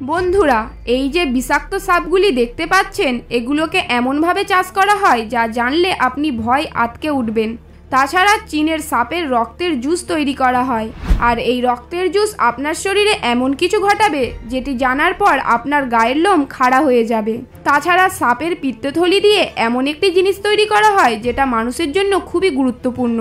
বন্ধুরা, এই যে বিষাক্ত সাপগুলি দেখতে পাচ্ছেন, এগুলোকে এমনভাবে চাষ করা হয় যা জানলে আপনি ভয় আঁতকে উঠবেন। তাছাড়া চীনের সাপের রক্তের জুস তৈরি করা হয়, আর এই রক্তের জুস আপনার শরীরে এমন কিছু ঘটাবে যেটি জানার পর আপনার গায়ের লোম খাড়া হয়ে যাবে। তাছাড়া সাপের পিত্তথলি দিয়ে এমন একটি জিনিস তৈরি করা হয় যেটা মানুষের জন্য খুবই গুরুত্বপূর্ণ।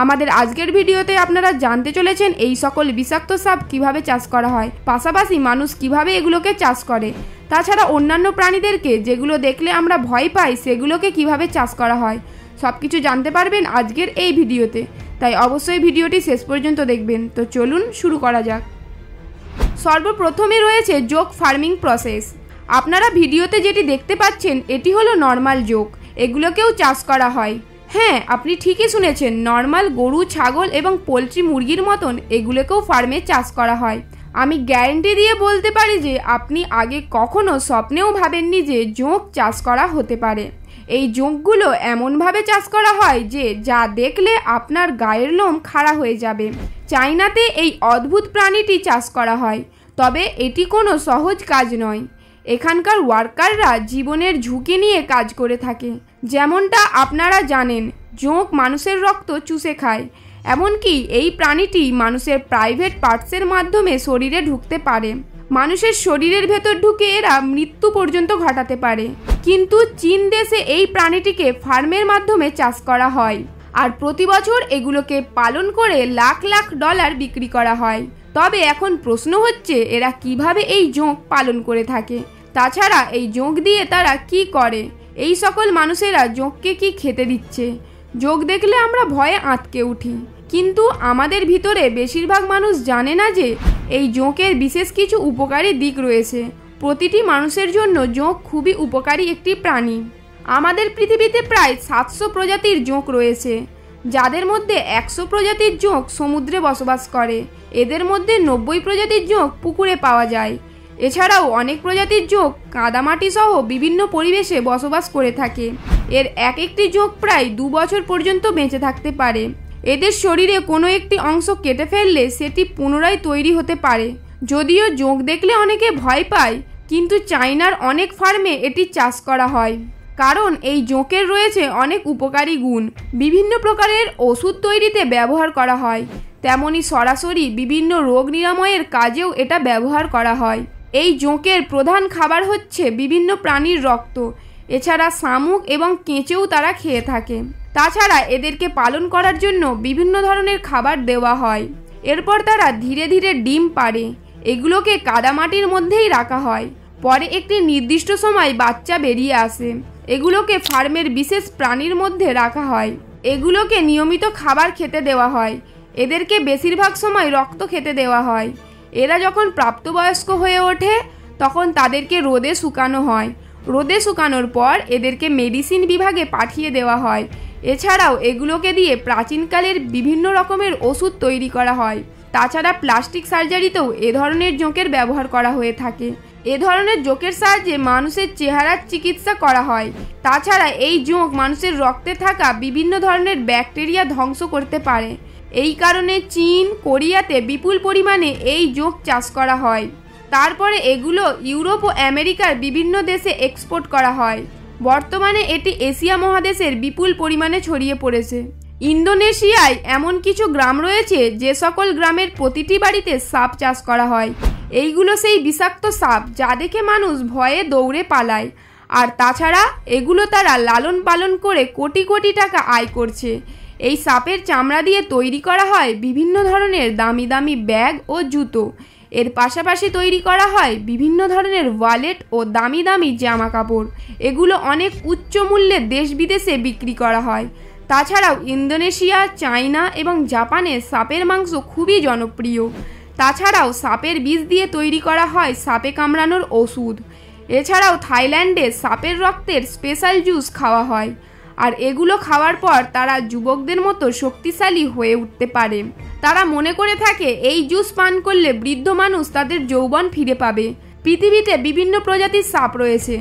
আমাদের আজকের ভিডিওতে আপনারা জানতে চলেছেন এই সকল বিষাক্ত সাপ কিভাবে চাষ করা হয়, পাশাপাশি মানুষ কিভাবে এগুলোকে চাষ করে। তাছাড়া অন্যান্য প্রাণীদেরকে যেগুলো দেখলে আমরা ভয় পাই সেগুলোকে কিভাবে চাষ করা হয়, সব কিছু জানতে পারবেন আজকের এই ভিডিওতে। তাই অবশ্যই ভিডিওটি শেষ পর্যন্ত দেখবেন। তো চলুন শুরু করা যাক। সর্বপ্রথমে রয়েছে জোক ফার্মিং প্রসেস। আপনারা ভিডিওতে যেটি দেখতে পাচ্ছেন এটি হলো নর্মাল জোক। এগুলোকেও চাষ করা হয়। হ্যাঁ, আপনি ঠিকই শুনেছেন, নর্মাল গরু, ছাগল এবং পোলট্রি মুরগির মতন এগুলোকেও ফার্মে চাষ করা হয়। আমি গ্যারেন্টি দিয়ে বলতে পারি যে আপনি আগে কখনো স্বপ্নেও ভাবেননি যে জোঁক চাষ করা হতে পারে। এই জোঁকগুলো এমনভাবে চাষ করা হয় যে যা দেখলে আপনার গায়ের লোম খাড়া হয়ে যাবে। চায়নাতে এই অদ্ভুত প্রাণীটি চাষ করা হয়, তবে এটি কোনো সহজ কাজ নয়। এখানকার ওয়ার্কাররা জীবনের ঝুঁকি নিয়ে কাজ করে থাকে। যেমনটা আপনারা জানেন, জোঁক মানুষের রক্ত চুষে খায়। এমনকি এই প্রাণীটি মানুষের প্রাইভেট পার্টসের মাধ্যমে শরীরে ঢুকতে পারে। মানুষের শরীরের ভেতর ঢুকে এরা মৃত্যু পর্যন্ত ঘটাতে পারে। কিন্তু চীন দেশে এই প্রাণীটিকে ফার্মের মাধ্যমে চাষ করা হয়, আর প্রতি বছর এগুলোকে পালন করে লাখ লাখ ডলার বিক্রি করা হয়। তবে এখন প্রশ্ন হচ্ছে, এরা কিভাবে এই জোঁক পালন করে থাকে? তাছাড়া এই জোঁক দিয়ে তারা কি করে? এই সকল মানুষেরা জোঁককে কি খেতে দিচ্ছে? জোঁক দেখলে আমরা ভয়ে আঁতকে উঠি, কিন্তু আমাদের ভিতরে বেশিরভাগ মানুষ জানে না যে এই জোঁকের বিশেষ কিছু উপকারী দিক রয়েছে। প্রতিটি মানুষের জন্য জোঁক খুবই উপকারী একটি প্রাণী। আমাদের পৃথিবীতে প্রায় 700 প্রজাতির জোঁক রয়েছে, যাদের মধ্যে 100 প্রজাতির জোঁক সমুদ্রে বসবাস করে। এদের মধ্যে 90 প্রজাতির জোঁক পুকুরে পাওয়া যায়। এছাড়াও অনেক প্রজাতির জোঁক কাদামাটি সহ বিভিন্ন পরিবেশে বসবাস করে থাকে। এর এক একটি জোঁক প্রায় 2 বছর পর্যন্ত বেঁচে থাকতে পারে। এদের শরীরে কোনো একটি অংশ কেটে ফেললে সেটি পুনরায় তৈরি হতে পারে। যদিও জোঁক দেখলে অনেকে ভয় পায়, কিন্তু চায়নার অনেক ফার্মে এটি চাষ করা হয়, কারণ এই জোঁকের রয়েছে অনেক উপকারী গুণ। বিভিন্ন প্রকারের ওষুধ তৈরিতে ব্যবহার করা হয়, তেমনি সরাসরি বিভিন্ন রোগ নিরাময়ের কাজেও এটা ব্যবহার করা হয়। এই জোঁকের প্রধান খাবার হচ্ছে বিভিন্ন প্রাণীর রক্ত। এছাড়া শামুক এবং কেঁচোও তারা খেয়ে থাকে। তাছাড়া এদেরকে পালন করার জন্য বিভিন্ন ধরনের খাবার দেওয়া হয়। এরপর তারা ধীরে ধীরে ডিম পাড়ে। এগুলোকে কাদামাটির মধ্যেই রাখা হয়। পরে একটি নির্দিষ্ট সময় বাচ্চা বেরিয়ে আসে। এগুলোকে ফার্মের বিশেষ প্রাণীর মধ্যে রাখা হয়। এগুলোকে নিয়মিত খাবার খেতে দেওয়া হয়। এদেরকে বেশিরভাগ সময় রক্ত খেতে দেওয়া হয়। এরা যখন প্রাপ্তবয়স্ক হয়ে ওঠে তখন তাদেরকে রোদে শুকানো হয়। রোদে শুকানোর পর এদেরকে মেডিসিন বিভাগে পাঠিয়ে দেওয়া হয়। এছাড়াও এগুলোকে দিয়ে প্রাচীনকালের বিভিন্ন রকমের ওষুধ তৈরি করা হয়। তাছাড়া প্লাস্টিক সার্জারিতেও এ ধরনের জোঁকের ব্যবহার করা হয়ে থাকে। এ ধরনের জোঁকের সাহায্যে মানুষের চেহারার চিকিৎসা করা হয়। তাছাড়া এই জোঁক মানুষের রক্তে থাকা বিভিন্ন ধরনের ব্যাকটেরিয়া ধ্বংস করতে পারে। এই কারণে চীন, কোরিয়াতে বিপুল পরিমাণে এই জোঁক চাষ করা হয়। তারপরে এগুলো ইউরোপ ও আমেরিকার বিভিন্ন দেশে এক্সপোর্ট করা হয়। বর্তমানে এটি এশিয়া মহাদেশের বিপুল পরিমাণে ছড়িয়ে পড়েছে। ইন্দোনেশিয়ায় এমন কিছু গ্রাম রয়েছে যে সকল গ্রামের প্রতিটি বাড়িতে সাপ চাষ করা হয়। এইগুলো সেই বিষাক্ত সাপ যা দেখে মানুষ ভয়ে দৌড়ে পালায়। আর তাছাড়া এগুলো তারা লালন পালন করে কোটি কোটি টাকা আয় করছে। এই সাপের চামড়া দিয়ে তৈরি করা হয় বিভিন্ন ধরনের দামি দামি ব্যাগ ও জুতো। এর পাশাপাশি তৈরি করা হয় বিভিন্ন ধরনের ওয়ালেট ও দামি দামি জামা কাপড়। এগুলো অনেক উচ্চ মূল্যে দেশ বিদেশে বিক্রি করা হয়। তাছাড়াও ইন্দোনেশিয়া, চায়না এবং জাপানে সাপের মাংস খুবই জনপ্রিয়। তাছাড়াও সাপের বিষ দিয়ে তৈরি করা হয় সাপে কামড়ানোর ওষুধ। এছাড়াও থাইল্যান্ডে সাপের রক্তের স্পেশাল জুস খাওয়া হয়, আর এগুলো খাওয়ার পর তারা যুবকদের মতো শক্তিশালী হয়ে উঠতে পারে। তারা মনে করে থাকে এই জুস পান করলে বৃদ্ধ মানুষ তাদের যৌবন ফিরে পাবে। পৃথিবীতে বিভিন্ন প্রজাতির সাপ রয়েছে।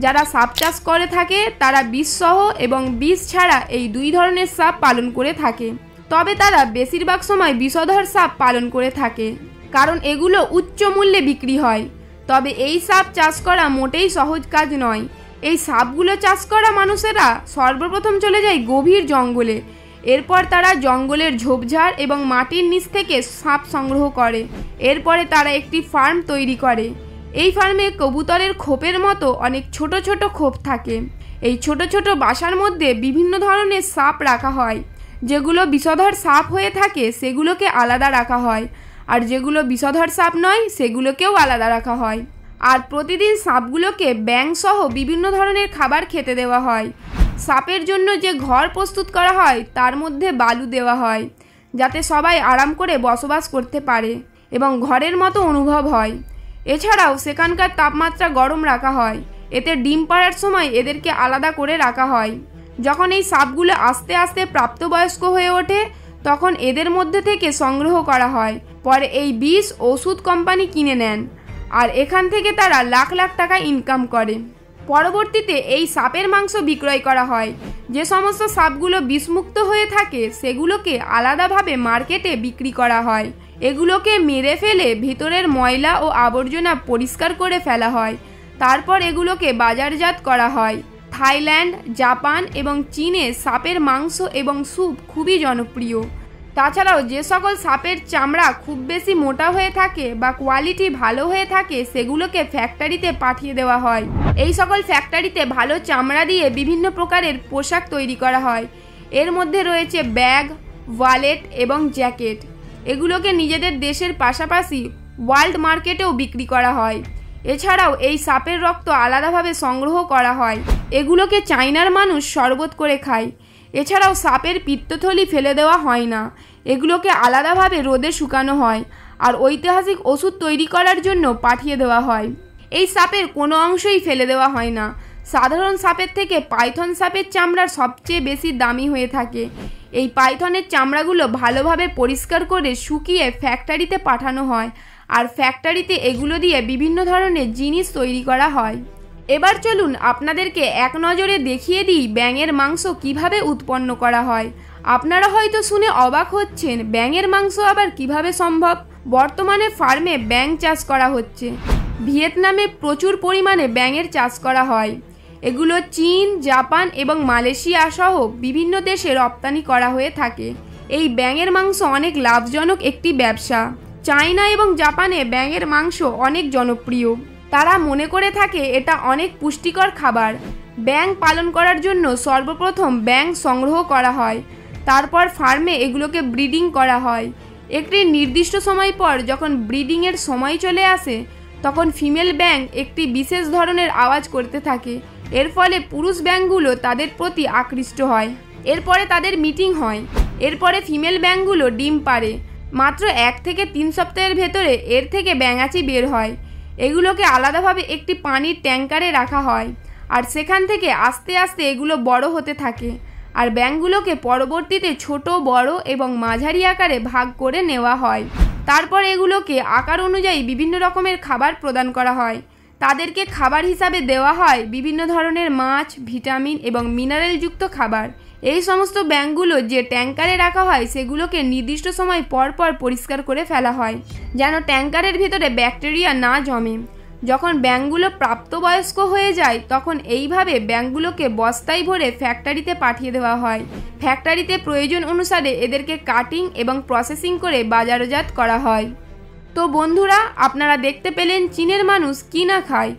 যারা সাপ চাষ করে থাকে তারা বিষসহ এবং বিষ ছাড়া এই দুই ধরনের সাপ পালন করে থাকে। তবে তারা বেশিরভাগ সময় বিষধর সাপ পালন করে থাকে, কারণ এগুলো উচ্চ মূল্যে বিক্রি হয়। তবে এই সাপ চাষ করা মোটেই সহজ কাজ নয়। এই সাপগুলো চাষ করা মানুষেরা সর্বপ্রথম চলে যায় গভীর জঙ্গলে। এরপর তারা জঙ্গলের ঝোপঝাড় এবং মাটির নিচ থেকে সাপ সংগ্রহ করে। এরপরে তারা একটি ফার্ম তৈরি করে। এই ফার্মে কবুতরের খোপের মতো অনেক ছোট ছোট খোপ থাকে। এই ছোট ছোট বাসার মধ্যে বিভিন্ন ধরনের সাপ রাখা হয়। যেগুলো বিষধর সাপ হয়ে থাকে সেগুলোকে আলাদা রাখা হয়, আর যেগুলো বিষধর সাপ নয় সেগুলোকেও আলাদা রাখা হয়। আর প্রতিদিন সাপগুলোকে ব্যাঙ সহ বিভিন্ন ধরনের খাবার খেতে দেওয়া হয়। সাপের জন্য যে ঘর প্রস্তুত করা হয় তার মধ্যে বালু দেওয়া হয়, যাতে সবাই আরাম করে বসবাস করতে পারে এবং ঘরের মতো অনুভব হয়। এছাড়াও সেখানকার তাপমাত্রা গরম রাখা হয়। এতে ডিম পাড়ার সময় এদেরকে আলাদা করে রাখা হয়। যখন এই সাপগুলো আস্তে আস্তে প্রাপ্তবয়স্ক হয়ে ওঠে তখন এদের মধ্যে থেকে সংগ্রহ করা হয়। পরে এই বিষ ওষুধ কোম্পানি কিনে নেন, আর এখান থেকে তারা লাখ লাখ টাকা ইনকাম করে। পরবর্তীতে এই সাপের মাংস বিক্রয় করা হয়। যে সমস্ত সাপগুলো বিষমুক্ত হয়ে থাকে সেগুলোকে আলাদাভাবে মার্কেটে বিক্রি করা হয়। এগুলোকে মেরে ফেলে ভিতরের ময়লা ও আবর্জনা পরিষ্কার করে ফেলা হয়। তারপর এগুলোকে বাজারজাত করা হয়। থাইল্যান্ড, জাপান এবং চীনে সাপের মাংস এবং স্যুপ খুবই জনপ্রিয়। তাছাড়াও যে সকল সাপের চামড়া খুব বেশি মোটা হয়ে থাকে বা কোয়ালিটি ভালো হয়ে থাকে সেগুলোকে ফ্যাক্টরিতে পাঠিয়ে দেওয়া হয়। এই সকল ফ্যাক্টরিতে ভালো চামড়া দিয়ে বিভিন্ন প্রকারের পোশাক তৈরি করা হয়। এর মধ্যে রয়েছে ব্যাগ, ওয়ালেট এবং জ্যাকেট। এগুলোকে নিজেদের দেশের পাশাপাশি ওয়ার্ল্ড মার্কেটেও বিক্রি করা হয়। এছাড়াও এই সাপের রক্ত আলাদাভাবে সংগ্রহ করা হয়। এগুলোকে চায়নার মানুষ শরবত করে খায়। এছাড়াও সাপের পিত্তথলি ফেলে দেওয়া হয় না, এগুলোকে আলাদাভাবে রোদে শুকানো হয় আর ঐতিহাসিক ওষুধ তৈরি করার জন্য পাঠিয়ে দেওয়া হয়। এই সাপের কোনো অংশই ফেলে দেওয়া হয় না। সাধারণ সাপের থেকে পাইথন সাপের চামড়া সবচেয়ে বেশি দামি হয়ে থাকে। এই পাইথনের চামড়াগুলো ভালোভাবে পরিষ্কার করে শুকিয়ে ফ্যাক্টরিতে পাঠানো হয়, আর ফ্যাক্টরিতে এগুলো দিয়ে বিভিন্ন ধরনের জিনিস তৈরি করা হয়। এবার চলুন আপনাদেরকে এক নজরে দেখিয়ে দিই ব্যাঙের মাংস কিভাবে উৎপন্ন করা হয়। আপনারা হয়তো শুনে অবাক হচ্ছেন, ব্যাঙের মাংস আবার কিভাবে সম্ভব? বর্তমানে ফার্মে ব্যাঙ চাষ করা হচ্ছে। ভিয়েতনামে প্রচুর পরিমাণে ব্যাঙের চাষ করা হয়। এগুলো চীন, জাপান এবং মালয়েশিয়া সহ বিভিন্ন দেশে রপ্তানি করা হয়ে থাকে। এই ব্যাঙের মাংস অনেক লাভজনক একটি ব্যবসা। চায়না এবং জাপানে ব্যাঙের মাংস অনেক জনপ্রিয়। তারা মনে করে থাকে এটা অনেক পুষ্টিকর খাবার। ব্যাঙ পালন করার জন্য সর্বপ্রথম ব্যাঙ সংগ্রহ করা হয়। তারপর ফার্মে এগুলোকে ব্রিডিং করা হয়। একটি নির্দিষ্ট সময় পর যখন ব্রিডিংয়ের সময় চলে আসে তখন ফিমেল ব্যাঙ একটি বিশেষ ধরনের আওয়াজ করতে থাকে। এর ফলে পুরুষ ব্যাঙগুলো তাদের প্রতি আকৃষ্ট হয়। এরপরে তাদের মিটিং হয়। এরপরে ফিমেল ব্যাঙগুলো ডিম পাড়ে। মাত্র 1 থেকে 3 সপ্তাহের ভেতরে এর থেকে ব্যাঙাচি বের হয়। এগুলোকে আলাদাভাবে একটি পানির ট্যাঙ্কারে রাখা হয়, আর সেখান থেকে আস্তে আস্তে এগুলো বড় হতে থাকে। আর ব্যাঙগুলোকে পরবর্তীতে ছোট, বড় এবং মাঝারি আকারে ভাগ করে নেওয়া হয়। তারপর এগুলোকে আকার অনুযায়ী বিভিন্ন রকমের খাবার প্রদান করা হয়। তাদেরকে খাবার হিসাবে দেওয়া হয় বিভিন্ন ধরনের মাছ, ভিটামিন এবং মিনারেলযুক্ত খাবার। এই সমস্ত ব্যাঙগুলো যে ট্যাঙ্কারে রাখা হয় সেগুলোকে নির্দিষ্ট সময় পর পর পরিষ্কার করে ফেলা হয়, যেন ট্যাঙ্কারের ভিতরে ব্যাকটেরিয়া না জমে। যখন ব্যাঙগুলো প্রাপ্তবয়স্ক হয়ে যায় তখন এইভাবে ব্যাঙগুলোকে বস্তায় ভরে ফ্যাক্টরিতে পাঠিয়ে দেওয়া হয়। ফ্যাক্টরিতে প্রয়োজন অনুসারে এদেরকে কাটিং এবং প্রসেসিং করে বাজারজাত করা হয়। তো বন্ধুরা, আপনারা দেখতে পেলেন চীনের মানুষ কি না খায়।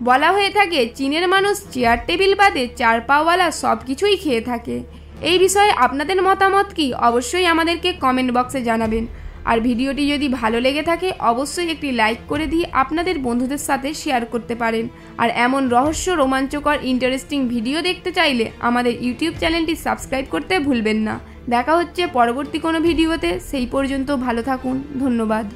বলা হয়ে থাকে চীনের মানুষ চেয়ার টেবিল বাদে 4 পাওয়ালা সব কিছুই খেয়ে থাকে। এই বিষয়ে আপনাদের মতামত কি অবশ্যই আমাদেরকে কমেন্ট বক্সে জানাবেন। আর ভিডিওটি যদি ভালো লেগে থাকে অবশ্যই একটি লাইক করে দিয়ে আপনাদের বন্ধুদের সাথে শেয়ার করতে পারেন। আর এমন রহস্য, রোমাঞ্চকর, ইন্টারেস্টিং ভিডিও দেখতে চাইলে আমাদের ইউটিউব চ্যানেলটি সাবস্ক্রাইব করতে ভুলবেন না। দেখা হচ্ছে পরবর্তী কোনো ভিডিওতে। সেই পর্যন্ত ভালো থাকুন। ধন্যবাদ।